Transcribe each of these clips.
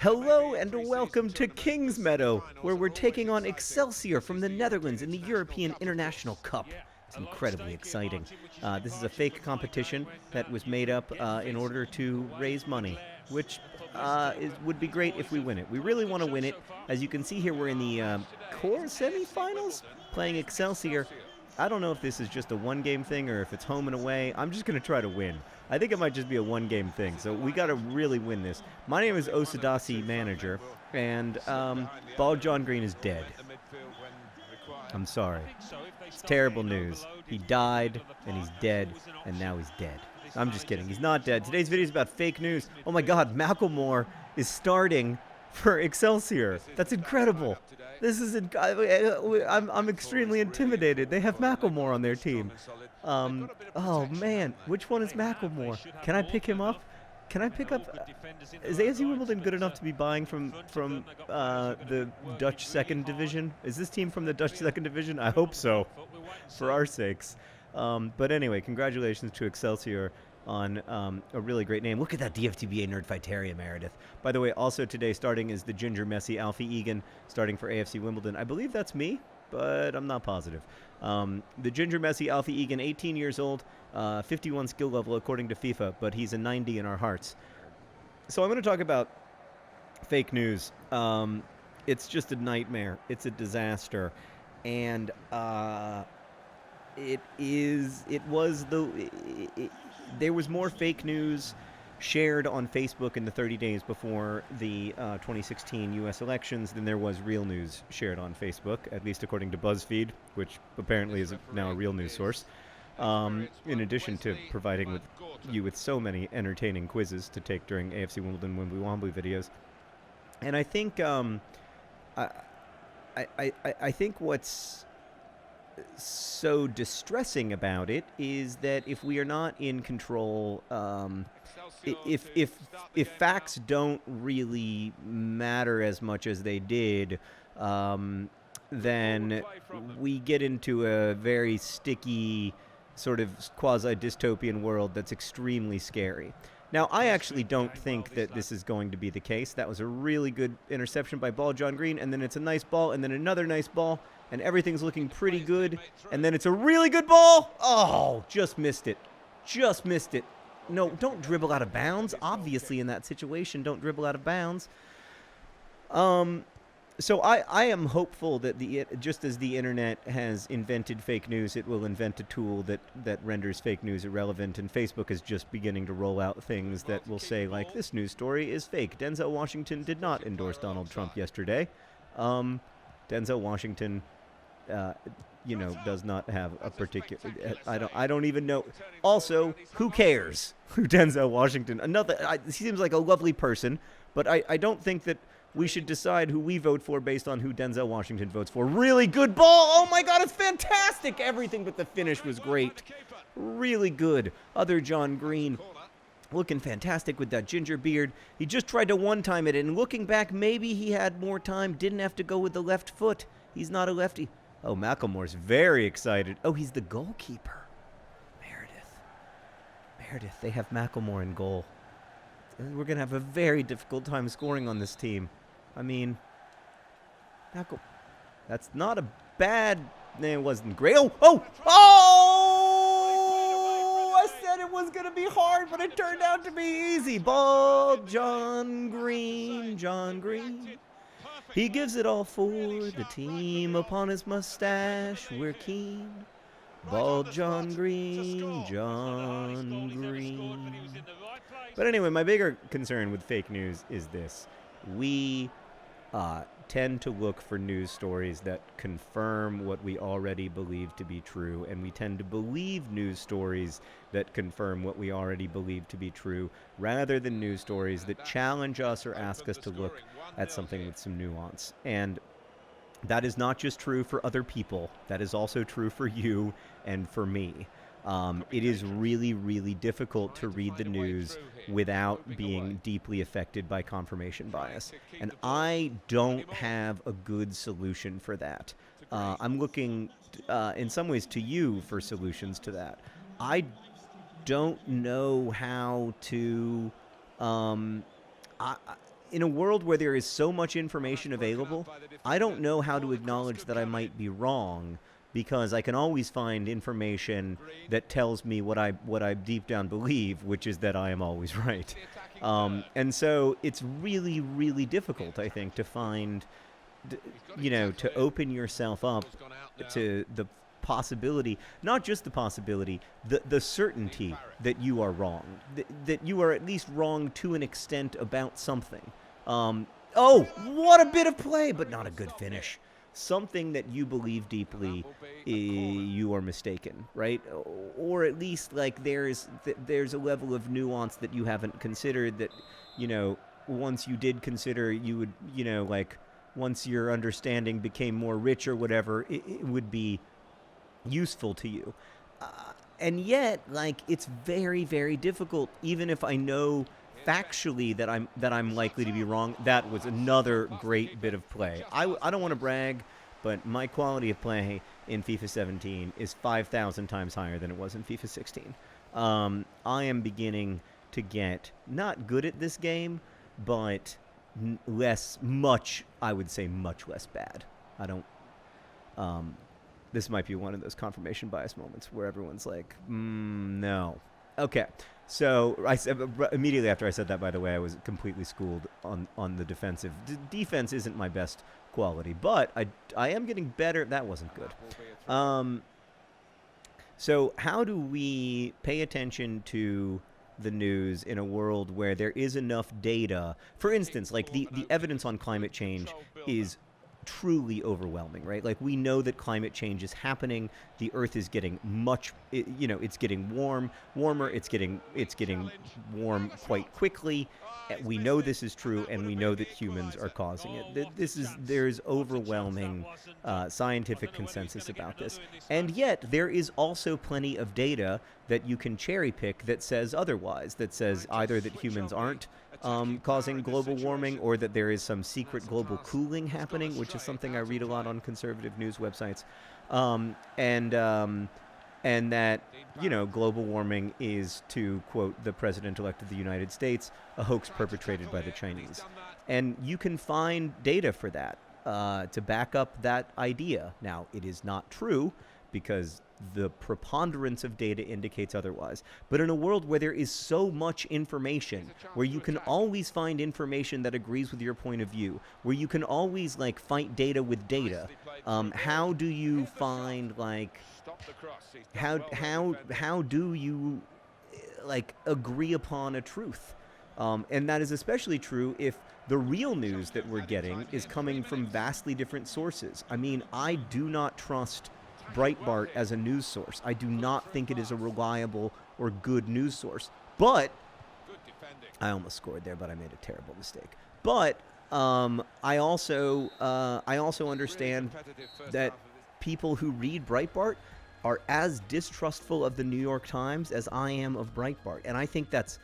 Hello and welcome to Kings Meadow, where we're taking on Excelsior from the Netherlands in the European International Cup. It's incredibly exciting. This is a fake competition that was made up in order to raise money, which would be great if we win it. We really want to win it. As you can see here, we're in the core semifinals playing Excelsior. I don't know if this is just a one-game thing or if it's home and away. I'm just going to try to win. I think it might just be a one-game thing, so we got to really win this. My name is Osadasi Manager, and Ball John Green is dead. I'm sorry. It's terrible news. He died, and he's dead, and now he's dead. I'm just kidding. He's not dead. Today's video is about fake news. Oh my god, Macklemore is starting for Excelsior. That's incredible. This is I'm extremely intimidated. They have Macklemore on their team. Oh man, which one is Macklemore? Can I pick him up? Can I pick up? Is AFC Wimbledon good enough to be buying from the Dutch second division? Is this team from the Dutch second division? I hope so, for our sakes. But anyway, congratulations to Excelsior on a really great name. Look at that DFTBA Nerdfighteria, Meredith. By the way, also today starting is the Ginger Messi Alfie Egan, starting for AFC Wimbledon. I believe that's me, but I'm not positive. The Ginger Messi Alfie Egan, 18 years old, 51 skill level according to FIFA, but he's a 90 in our hearts. So I'm going to talk about fake news. It's just a nightmare. It's a disaster. And there was more fake news shared on Facebook in the 30 days before the 2016 U.S. elections than there was real news shared on Facebook, at least according to BuzzFeed, which apparently is now a real news source, in addition to providing you with so many entertaining quizzes to take during AFC Wimbledon Wimbly Womblys videos. And I think I think what's so distressing about it is that if we are not in control, if facts don't really matter as much as they did, then we get into a very sticky sort of quasi-dystopian world that's extremely scary. Now, I actually don't think that this is going to be the case. That was a really good interception by Ball John Green, and then it's a nice ball, and then another nice ball, and everything's looking pretty good, and then it's a really good ball. Oh, just missed it. Just missed it. No, don't dribble out of bounds. Obviously, in that situation, don't dribble out of bounds. So I am hopeful that just as the internet has invented fake news, it will invent a tool that renders fake news irrelevant, and Facebook is just beginning to roll out things that will say, like, this news story is fake. Denzel Washington did not endorse Donald Trump yesterday. Denzel Washington, does not have a particular... I don't even know. Also, who cares who Denzel Washington... he seems like a lovely person, but I don't think that we should decide who we vote for based on who Denzel Washington votes for. Really good ball! Oh my god, it's fantastic! Everything but the finish was great. Really good. Other John Green looking fantastic with that ginger beard. He just tried to one-time it, and looking back, maybe he had more time, didn't have to go with the left foot. He's not a lefty. Oh, Macklemore's very excited. Oh, he's the goalkeeper. Meredith, they have Macklemore in goal. We're going to have a very difficult time scoring on this team. I mean, that's not a bad... It wasn't great. Oh! I said it was going to be hard, but it turned out to be easy. Ball, John Green. He gives it all for the team. Upon his mustache, we're keen. Ball, John Green. But anyway, my bigger concern with fake news is this. We tend to look for news stories that confirm what we already believe to be true, and we tend to believe news stories that confirm what we already believe to be true, rather than news stories that challenge us or ask us to look at something with some nuance. And that is not just true for other people. That is also true for you and for me. It is really, really difficult to read the news without being deeply affected by confirmation bias. And I don't have a good solution for that. I'm looking, in some ways, to you for solutions to that. I don't know how to in a world where there is so much information available, I don't know how to acknowledge that I might be wrong, because I can always find information that tells me what I deep down believe, which is that I am always right. And so it's really, really difficult, I think, to find, to open yourself up to the possibility, not just the possibility, the certainty that you are wrong, that you are at least wrong to an extent about something. Oh, what a bit of play, but not a good finish. Something that you believe deeply, you are mistaken, right? Or at least, like, there's a level of nuance that you haven't considered that, once you did consider, you would, like, once your understanding became more rich or whatever, it would be useful to you. And yet, like, it's very, very difficult, even if I know factually that I'm likely to be wrong. That was another great bit of play. I don't want to brag, but my quality of play in FIFA 17 is 5,000 times higher than it was in FIFA 16. I am beginning to get not good at this game, but I would say much less bad. I don't. This might be one of those confirmation bias moments where everyone's like, no. Okay. So I said immediately after I said that, by the way, I was completely schooled on the defensive. Defense isn't my best quality, but I am getting better. That wasn't good. So how do we pay attention to the news in a world where there is enough data? For instance, like the evidence on climate change is truly overwhelming, right? Like, we know that climate change is happening. The Earth is getting it's getting warmer. It's getting warm quite quickly. We know this is true, and we know that humans are causing it. There's overwhelming scientific consensus about this, and yet there is also plenty of data that you can cherry pick that says otherwise. That says either that humans aren't causing global warming, or that there is some secret global cooling happening, which is something I read a lot on conservative news websites, and that, global warming is, to quote the President-elect of the United States, a hoax perpetrated by the Chinese. And you can find data for that to back up that idea. Now, it is not true, because the preponderance of data indicates otherwise. But in a world where there is so much information, where you can always find information that agrees with your point of view, where you can always, like, fight data with data, how do you find, like, how do you, like, agree upon a truth? And that is especially true if the real news that we're getting is coming from vastly different sources. I mean, I do not trust Breitbart as a news source. I do not think it is a reliable or good news source. But I almost scored there, but I made a terrible mistake. But I also understand that people who read Breitbart are as distrustful of the New York Times as I am of Breitbart, and I think that's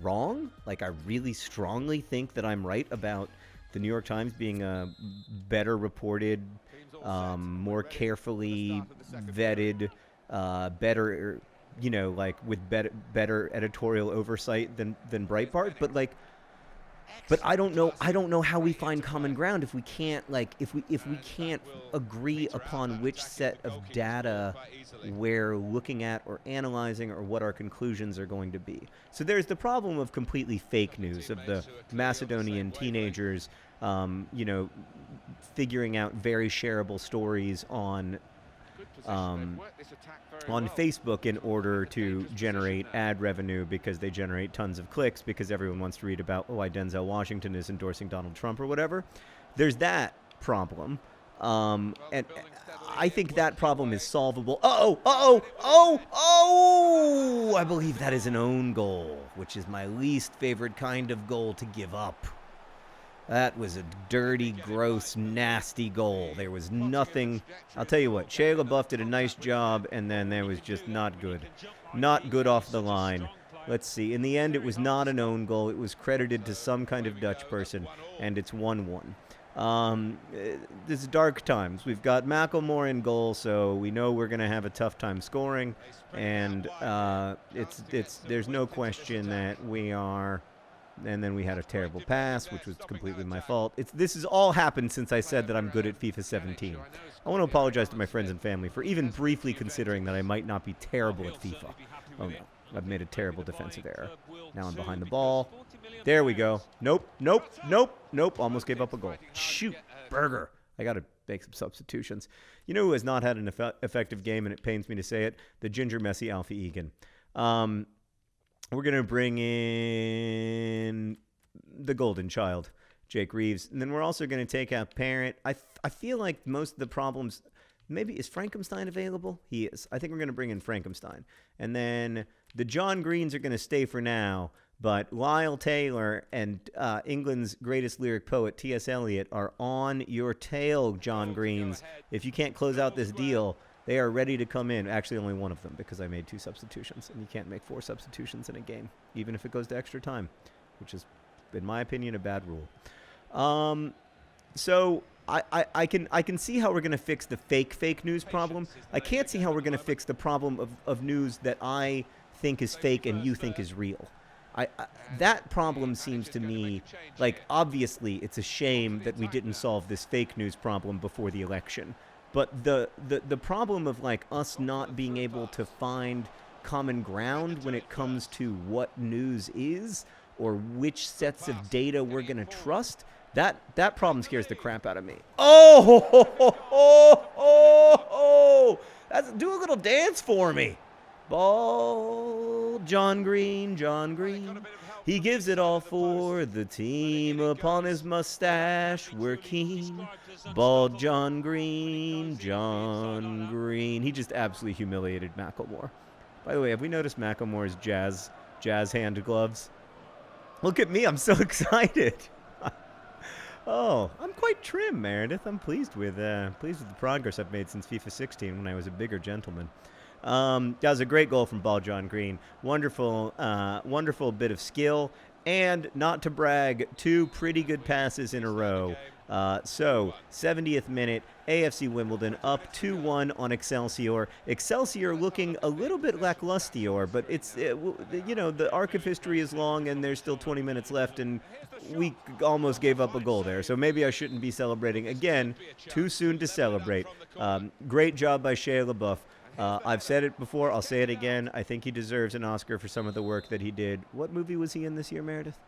wrong. Like, I really strongly think that I'm right about the New York Times being a better reported, more carefully vetted, better, like, with better editorial oversight than Breitbart. But I don't know how we find common ground if we can't, like, if we can't agree upon which set of data we're looking at or analyzing, or what our conclusions are going to be. So there's the problem of completely fake news, of the Macedonian teenagers, figuring out very shareable stories on Facebook in order to generate ad revenue, because they generate tons of clicks, because everyone wants to read about why Denzel Washington is endorsing Donald Trump or whatever. There's that problem. And I think that problem is solvable. I believe that is an own goal, which is my least favorite kind of goal to give up. That was a dirty, gross, nasty goal. There was nothing. I'll tell you what, Shia LaBeouf did a nice job, and then there was just not good. Not good off the line. Let's see. In the end, it was not an own goal. It was credited to some kind of Dutch person, and it's 1-1. This is dark times. We've got Macklemore in goal, so we know we're going to have a tough time scoring, and there's no question that we are And then we had a terrible pass, which was completely my fault. This has all happened since I said that I'm good at FIFA 17. I want to apologize to my friends and family for even briefly considering that I might not be terrible at FIFA. Oh no, I've made a terrible defensive error. Now I'm behind the ball. There we go. Nope, nope, nope, nope. Almost gave up a goal. Shoot, burger. I got to make some substitutions. You know who has not had an effective game, and it pains me to say it? The Ginger Messi Alfie Egan. We're going to bring in the golden child, Jake Reeves. And then we're also going to take out Parent. I feel like most of the problems, maybe, is Frankenstein available? He is. I think we're going to bring in Frankenstein. And then the John Greens are going to stay for now, but Lyle Taylor and England's greatest lyric poet, T.S. Eliot, are on your tail, John Greens. If you can't close out this deal, they are ready to come in. Actually, only one of them, because I made 2 substitutions, and you can't make 4 substitutions in a game, even if it goes to extra time, which is, in my opinion, a bad rule. So I can see how we're going to fix the fake news problem. I can't see how we're going to fix the problem of news that I think is fake and you think is real. That problem seems to me like, obviously, it's a shame that we didn't solve this fake news problem before the election. But the problem of, like, us not being able to find common ground when it comes to what news is or which sets of data we're going to trust, that problem scares the crap out of me. Do a little dance for me. Ball, John Green. He gives it all for the team. Upon his mustache, we're keen. Bald John Green. He just absolutely humiliated Macklemore. By the way, have we noticed Macklemore's jazz hand gloves? Look at me, I'm so excited. Oh, I'm quite trim, Meredith. I'm pleased with the progress I've made since FIFA 16 when I was a bigger gentleman. That was a great goal from Bald John Green. Wonderful bit of skill. And not to brag, 2 pretty good passes in a row. So, 70th minute, AFC Wimbledon up 2-1 on Excelsior. Excelsior looking a little bit lackluster, but the arc of history is long and there's still 20 minutes left, and we almost gave up a goal there. So maybe I shouldn't be celebrating. Again, too soon to celebrate. Great job by Shia LaBeouf. I've said it before, I'll say it again. I think he deserves an Oscar for some of the work that he did. What movie was he in this year, Meredith?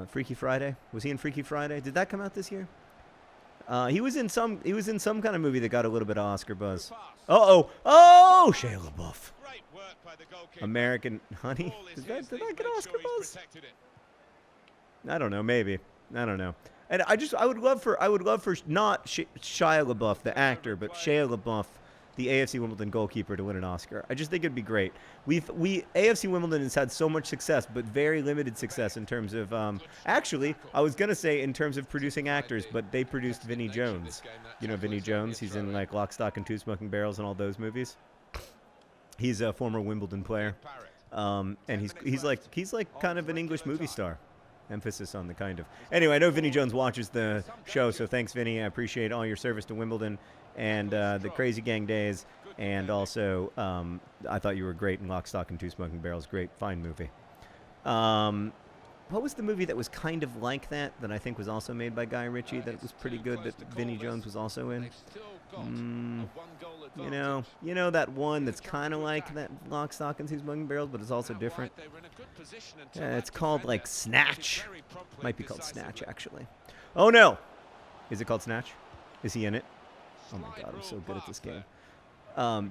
Freaky Friday? Was he in Freaky Friday? Did that come out this year? He was in some kind of movie that got a little bit of Oscar buzz. Oh, Shia LaBeouf. American Honey? Did that get Oscar buzz? I don't know, maybe. I don't know. And I would love for not Shia LaBeouf, the actor, but Shia LaBeouf, the AFC Wimbledon goalkeeper, to win an Oscar. I just think it'd be great. AFC Wimbledon has had so much success, but very limited success in terms of actually, I was gonna say in terms of producing actors, but they produced Vinnie Jones. You know Vinnie Jones? He's in like Lock, Stock, and Two Smoking Barrels and all those movies. He's a former Wimbledon player, and he's like kind of an English movie star. Emphasis on the kind of. Anyway, I know Vinnie Jones watches the show, so thanks, Vinnie. I appreciate all your service to Wimbledon and the Crazy Gang days. And also, I thought you were great in Lock, Stock, and Two Smoking Barrels. Great, fine movie. What was the movie that was kind of like that I think was also made by Guy Ritchie that was pretty good that Vinnie Jones was also in? You know that one that's kind of like that Lock, Stock, and Two Smoking Barrels, but it's also different. Yeah, it's called like Snatch. Might be called Snatch, actually. Oh no! Is it called Snatch? Is he in it? Oh my god, I'm so good at this game.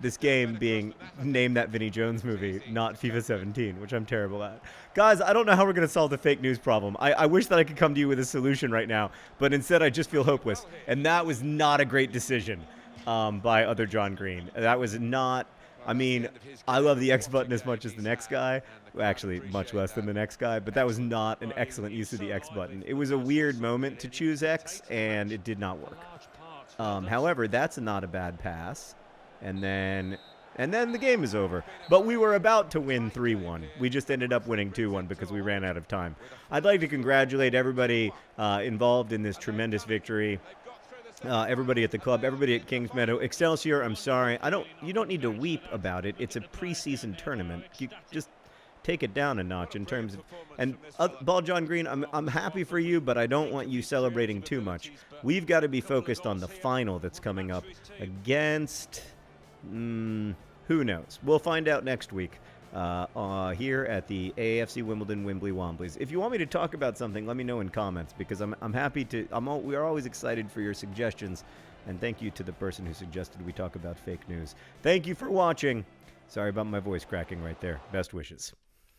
This game being named that Vinnie Jones movie, not FIFA 17, which I'm terrible at. Guys, I don't know how we're going to solve the fake news problem. I wish that I could come to you with a solution right now, but instead I just feel hopeless. And that was not a great decision by other John Green. That was not... I mean, I love the X button as much as the next guy. Actually, much less than the next guy, but that was not an excellent use of the X button. It was a weird moment to choose X, and it did not work. However, that's not a bad pass. And then the game is over. But we were about to win 3-1. We just ended up winning 2-1 because we ran out of time. I'd like to congratulate everybody involved in this tremendous victory. Everybody at the club, everybody at Kings Meadow. Excelsior, I'm sorry. You don't need to weep about it. It's a preseason tournament. take it down a notch in terms of. And Ball John Green, I'm happy for you, but I don't want you celebrating too much. We've got to be focused on the final that's coming up against. Who knows? We'll find out next week. Here at the AFC Wimbledon Wimbly Womblys. If you want me to talk about something, let me know in comments, because I'm happy to. We are always excited for your suggestions, and thank you to the person who suggested we talk about fake news. Thank you for watching. Sorry about my voice cracking right there. Best wishes.